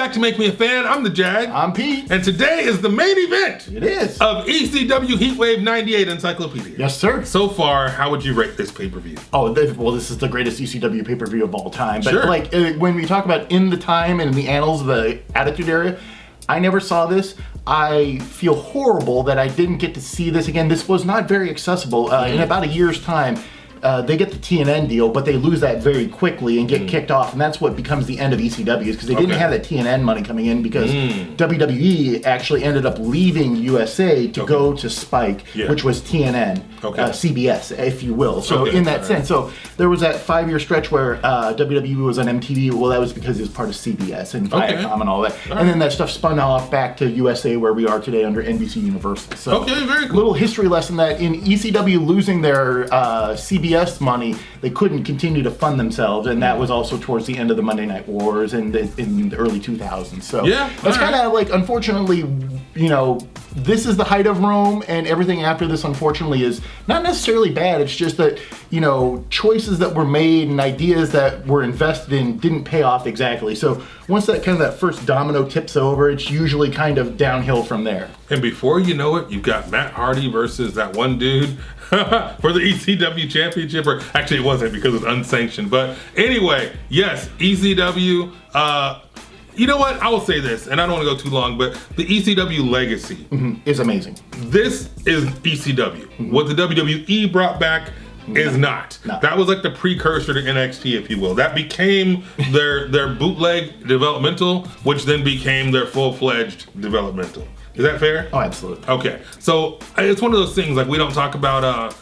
back to Make Me a Fan. I'm the Jag. I'm Pete. And today is the main event. It is. Of ECW Heat Wave 98 Encyclopedia. Yes, sir. So far, how would you rate this pay-per-view? Oh, well, this is the greatest ECW pay-per-view of all time. But sure. like, when we talk about in the time and in the annals of the Attitude Era, I never saw this. I feel horrible that I didn't get to see this again. This was not very accessible. In about a year's time, they get the TNN deal, but they lose that very quickly and get kicked off, and that's what becomes the end of ECW, because they didn't have that TNN money coming in, because WWE actually ended up leaving USA to go to Spike, which was TNN, CBS, if you will. So in that sense, so there was that 5-year stretch where WWE was on MTV. Well, that was because it was part of CBS and Viacom and all that. And then that stuff spun off back to USA, where we are today under NBC Universal. So very cool. Little history lesson that in ECW losing their CBS money, they couldn't continue to fund themselves, and that was also towards the end of the Monday Night Wars and in the early 2000s. So that's kind of like, unfortunately, you know, this is the height of Rome, and everything after this, unfortunately, is not necessarily bad. It's just that, you know, choices that were made and ideas that were invested in didn't pay off exactly. So once that kind of that first domino tips over, it's usually kind of downhill from there. And before you know it, you've got Matt Hardy versus that one dude for the ECW championship, or actually it wasn't because it was unsanctioned. But anyway, yes, ECW, you know what? I will say this, and I don't want to go too long, but the ECW legacy is amazing. This is ECW. What the WWE brought back is not. No. That was like the precursor to NXT, if you will. That became their bootleg developmental, which then became their full-fledged developmental. Is that fair? Oh, absolutely. Okay, so it's one of those things, like, we don't talk about,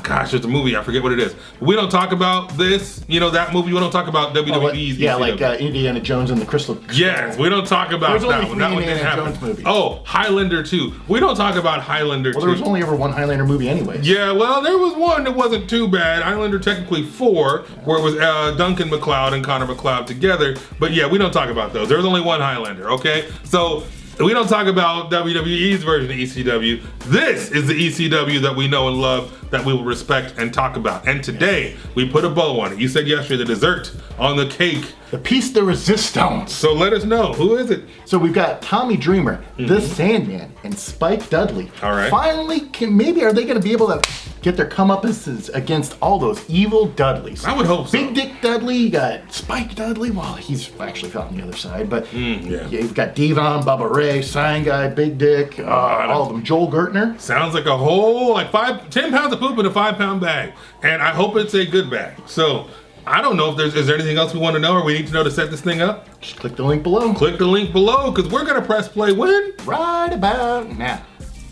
gosh, there's a movie, I forget what it is. We don't talk about this, you know, that movie. We don't talk about WWE's. Yeah, like Indiana Jones and the Crystal. Yes, we don't talk about that one. That one didn't happen. Jones movies. Oh, Highlander 2. We don't talk about Highlander 2. Well, there was only ever one Highlander movie anyways. Yeah, well, there was one that wasn't too bad. Highlander technically 4, where it was Duncan MacLeod and Connor MacLeod together. But yeah, we don't talk about those. There's only one Highlander, okay? So we don't talk about WWE's version of ECW. This is the ECW that we know and love, that we will respect and talk about. And today, we put a bow on it. You said yesterday, the dessert on the cake. The piece de resistance. So let us know, who is it? So we've got Tommy Dreamer, the Sandman, and Spike Dudley. All right. Finally, maybe are they going to be able to get their comeuppances against all those evil Dudleys? I would hope so. Big Dick Dudley, you got Spike Dudley. Well, he's actually fought on the other side, but you've got Devon, Bubba Ray, Sign Guy, Big Dick, all of them. Joel Gertner. Sounds like a whole, like 10 pounds of poop in a 5-pound bag. And I hope it's a good bag. So I don't know if is there anything else we want to know or we need to know to set this thing up? Just click the link below. Click the link below, because we're going to press play when? Right about now.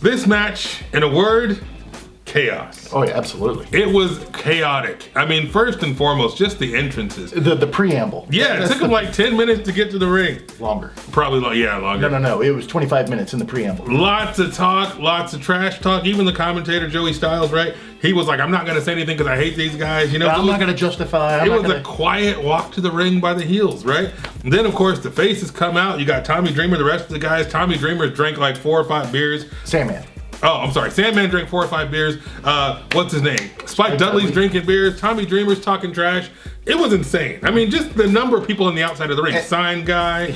This match, in a word, chaos. Oh yeah, absolutely. It was chaotic. I mean, first and foremost, just the entrances. The preamble. Yeah, it took them like 10 minutes to get to the ring. Longer. Probably, longer. No. It was 25 minutes in the preamble. Lots of talk, lots of trash talk. Even the commentator, Joey Styles, right? He was like, I'm not going to say anything because I hate these guys. You know, I'm not going to justify. It was a quiet walk to the ring by the heels, right? And then, of course, the faces come out. You got Tommy Dreamer, the rest of the guys. Tommy Dreamer's drank like 4 or 5 beers. Sandman. Oh, I'm sorry. Sandman drank 4 or 5 beers. What's his name? Spike Dudley's drinking beers. Tommy Dreamer's talking trash. It was insane. I mean, just the number of people on the outside of the ring. Sign Guy,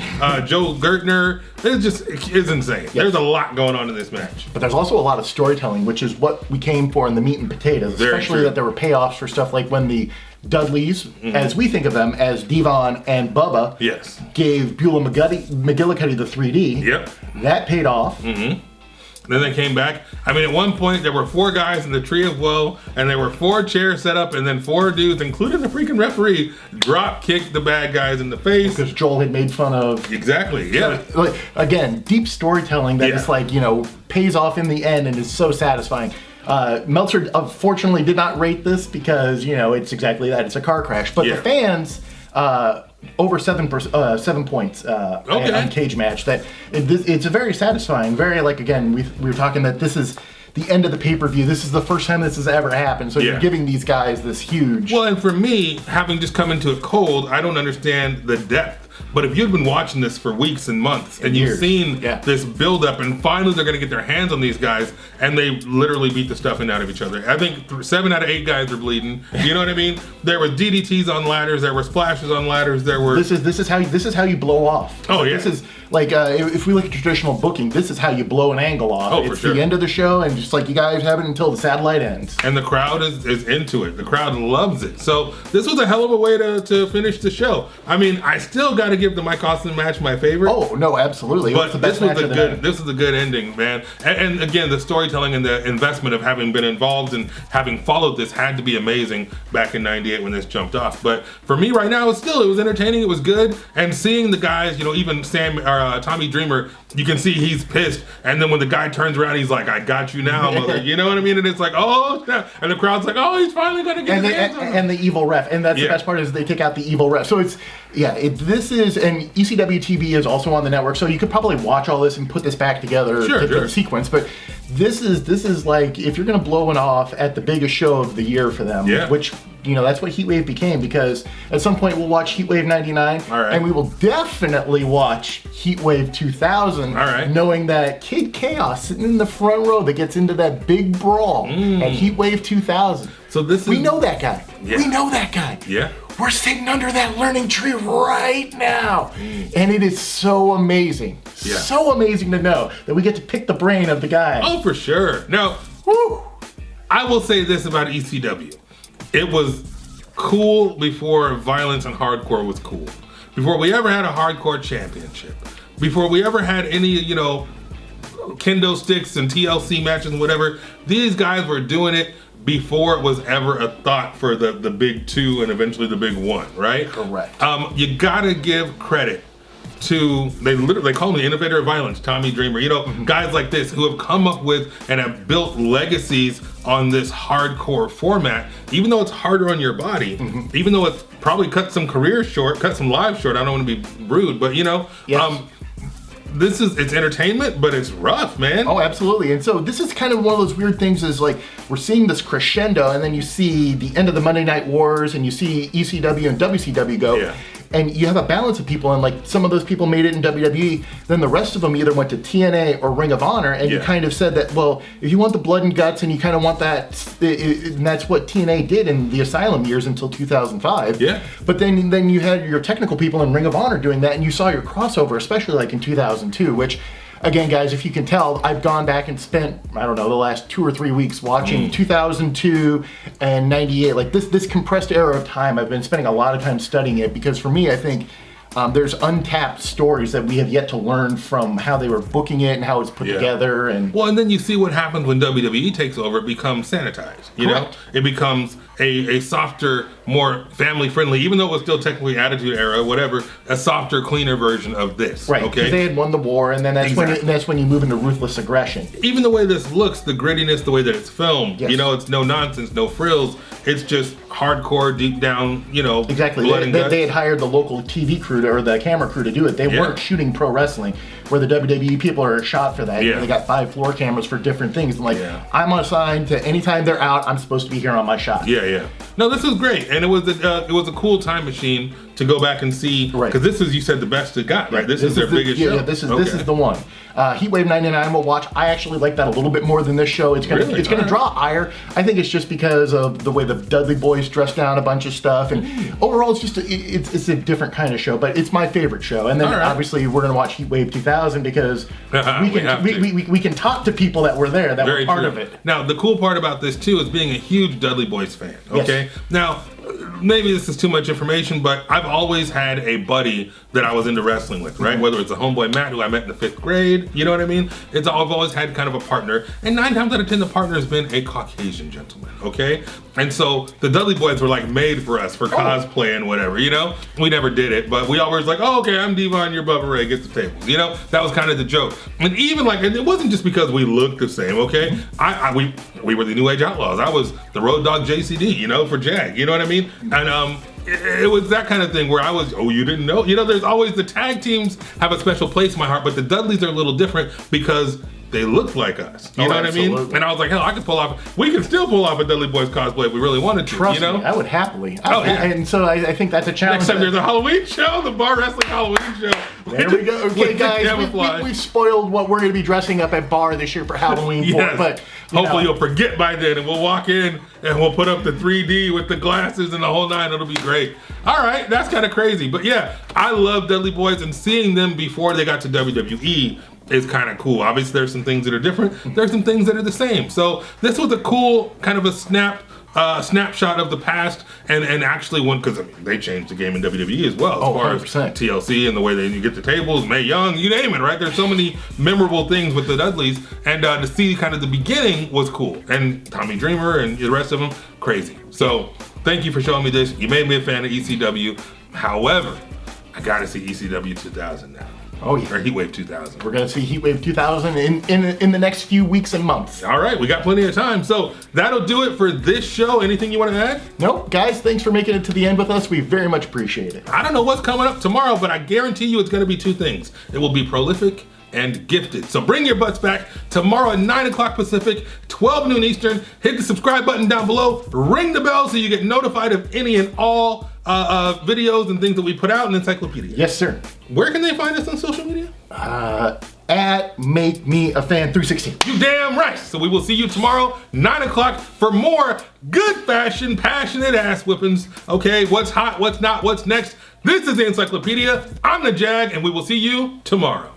Joe Gertner. It's insane. Yes. There's a lot going on in this match. But there's also a lot of storytelling, which is what we came for in the meat and potatoes. Especially that there were payoffs for stuff like when the Dudleys, as we think of them, as Devon and Bubba, gave Beulah McGillicuddy the 3D. Yep. That paid off. Then they came back. I mean, at one point, there were 4 guys in the Tree of Woe, and there were 4 chairs set up, and then 4 dudes, including the freaking referee, drop kicked the bad guys in the face. Because Joel had made fun of... Exactly, yeah. So, like, again, deep storytelling that is like, you know, pays off in the end and is so satisfying. Meltzer, unfortunately, did not rate this because, you know, it's exactly that. It's a car crash. But the fans... over 7 points on Cage Match. That it's a very satisfying, very, like, again, we were talking that this is the end of the pay-per-view. This is the first time this has ever happened. So you're giving these guys this huge... Well, and for me, having just come into it cold, I don't understand the depth But if you've been watching this for weeks and months and you've seen this build up and finally they're going to get their hands on these guys and they literally beat the stuffing out of each other. I think 7 out of 8 guys are bleeding. You know what I mean? There were DDTs on ladders, there were splashes on ladders, there were... This is how you blow off. Oh, yeah. This is like, if we look at traditional booking, this is how you blow an angle off. Oh, it's for sure. the end of the show, and just like you guys have it until the satellite ends. And the crowd is into it. The crowd loves it. So this was a hell of a way to finish the show. I mean, I still got to give the Mike Austin match my favorite. Oh no, absolutely. But this was a night. good ending, man. And again, the storytelling and the investment of having been involved and having followed this had to be amazing back in '98 when this jumped off. But for me right now, it was entertaining. It was good. And seeing the guys, even Tommy Dreamer, you can see he's pissed. And then when the guy turns around, he's like, "I got you now, mother." You know what I mean? And it's like, oh, snap. And the crowd's like, oh, he's finally going to get his hands on him. And the evil ref. And that's the best part is they take out the evil ref. So it's, this is, and ECW TV is also on the network. So you could probably watch all this and put this back together in sequence. But this is like, if you're going to blow it off at the biggest show of the year for them, which, that's what Heat Wave became, because at some point we'll watch Heat Wave 99 and we will definitely watch Heat Wave 2000, knowing that Kid Chaos sitting in the front row that gets into that big brawl at Heat Wave 2000. So we know that guy. Yeah. We know that guy. Yeah. We're sitting under that learning tree right now. And it is so amazing. Yeah. So amazing to know that we get to pick the brain of the guy. Oh, for sure. Now, I will say this about ECW. It was cool before violence and hardcore was cool. Before we ever had a hardcore championship. Before we ever had any, kendo sticks and TLC matches and whatever. These guys were doing it before it was ever a thought for the big 2 and eventually the big 1, right? Correct. You gotta give credit to, they call him the innovator of violence, Tommy Dreamer. Guys like this who have come up with and have built legacies on this hardcore format, even though it's harder on your body, even though it's probably cut some careers short, cut some lives short. I don't want to be rude, but it's entertainment, but it's rough, man. Oh, absolutely. And so this is kind of one of those weird things is like, we're seeing this crescendo and then you see the end of the Monday Night Wars and you see ECW and WCW go. Yeah. And you have a balance of people, and like some of those people made it in WWE, then the rest of them either went to TNA or Ring of Honor, and you kind of said that, well, if you want the blood and guts and you kind of want that, and that's what TNA did in the Asylum years until 2005. Yeah. But then you had your technical people in Ring of Honor doing that, and you saw your crossover, especially like in 2002, which, again, guys, if you can tell, I've gone back and spent, I don't know, the last 2 or 3 weeks watching 2002 and 98. Like this compressed era of time, I've been spending a lot of time studying it, because for me, I think there's untapped stories that we have yet to learn from how they were booking it and how it's put together. And then you see what happens when WWE takes over. It becomes sanitized. You know, it becomes a softer, more family-friendly, even though it was still technically Attitude Era, whatever, a softer, cleaner version of this. Right, okay? because they had won the war, and then that's when you move into ruthless aggression. Even the way this looks, the grittiness, the way that it's filmed, it's no nonsense, no frills. It's just hardcore, deep down, Exactly. blood and guts. They had hired the local TV crew or the camera crew to do it. They weren't shooting pro wrestling, where the WWE people are shot for that. Yeah. They got 5 floor cameras for different things. And I'm assigned to anytime they're out, I'm supposed to be here on my shot. Yeah. No, this was great, and it was a cool time machine to go back and see, because this is, you said, the best it got, right? This is their biggest show. Yeah, this is the one. Heat Wave 99 we'll watch. I actually like that a little bit more than this show. It's gonna draw ire. I think it's just because of the way the Dudley boys dress down a bunch of stuff, and overall it's just it's a different kind of show. But it's my favorite show. And then obviously we're gonna watch Heat Wave 2000 because we can talk to people that were there that were part of it. Now the cool part about this too is being a huge Dudley Boyz fan. Okay, now maybe this is too much information, but I've always had a buddy that I was into wrestling with, right? Whether it's a homeboy Matt who I met in the 5th grade, you know what I mean? I've always had kind of a partner, and 9 times out of 10 the partner has been a Caucasian gentleman, okay? And so the Dudley Boys were like made for us for cosplay and whatever, We never did it, but we always like, oh, okay, I'm Devon, you're Bubba Ray, get the tables, That was kind of the joke. And even and it wasn't just because we looked the same, okay? We were the New Age Outlaws. I was the Road Dogg JCD, for JAG, you know what I mean? And it was that kind of thing where I was, you didn't know? There's always the tag teams have a special place in my heart, but the Dudleys are a little different because they looked like us. You know what I mean? Absolutely. And I was like, hell, I could pull off. We can still pull off a Dudley Boyz cosplay if we really wanted to. Trust you know? me, I would happily. Yeah. And so I think that's a challenge. Next time there's a Halloween show, the bar wrestling Halloween show. There we go. Okay, With guys, we've spoiled what we're going to be dressing up at bar this year for Halloween. Yes. But hopefully you'll forget by then, and we'll walk in and we'll put up the 3D with the glasses and the whole nine. It'll be great. All right, that's kind of crazy, but yeah, I love Dudley Boyz, and seeing them before they got to WWE is kind of cool. Obviously, there's some things that are different. There's some things that are the same. So this was a cool kind of a snapshot of the past, and actually one, because I mean they changed the game in WWE as well, as far 100%. as TLC and the way that you get the tables, Mae Young, you name it, right? There's so many memorable things with the Dudleys, and to see kind of the beginning was cool, and Tommy Dreamer and the rest of them, crazy. So thank you for showing me this. You made me a fan of ECW. However, I gotta see ECW 2000 now. Oh yeah. Or Heat Wave 2000. We're going to see Heat Wave 2000 in the next few weeks and months. All right, we got plenty of time. So that'll do it for this show. Anything you want to add? Nope. Guys, thanks for making it to the end with us. We very much appreciate it. I don't know what's coming up tomorrow, but I guarantee you it's going to be two things. It will be prolific and gifted. So bring your butts back tomorrow at 9 o'clock Pacific, 12 noon Eastern. Hit the subscribe button down below. Ring the bell so you get notified of any and all videos and things that we put out in Encyclopedia. Yes, sir. Where can they find us on social media? At Make Me a Fan 316. You damn right. So we will see you tomorrow, 9 o'clock, for more good fashion, passionate ass whippings. Okay, what's hot, what's not, what's next. This is the Encyclopedia. I'm the Jag, and we will see you tomorrow.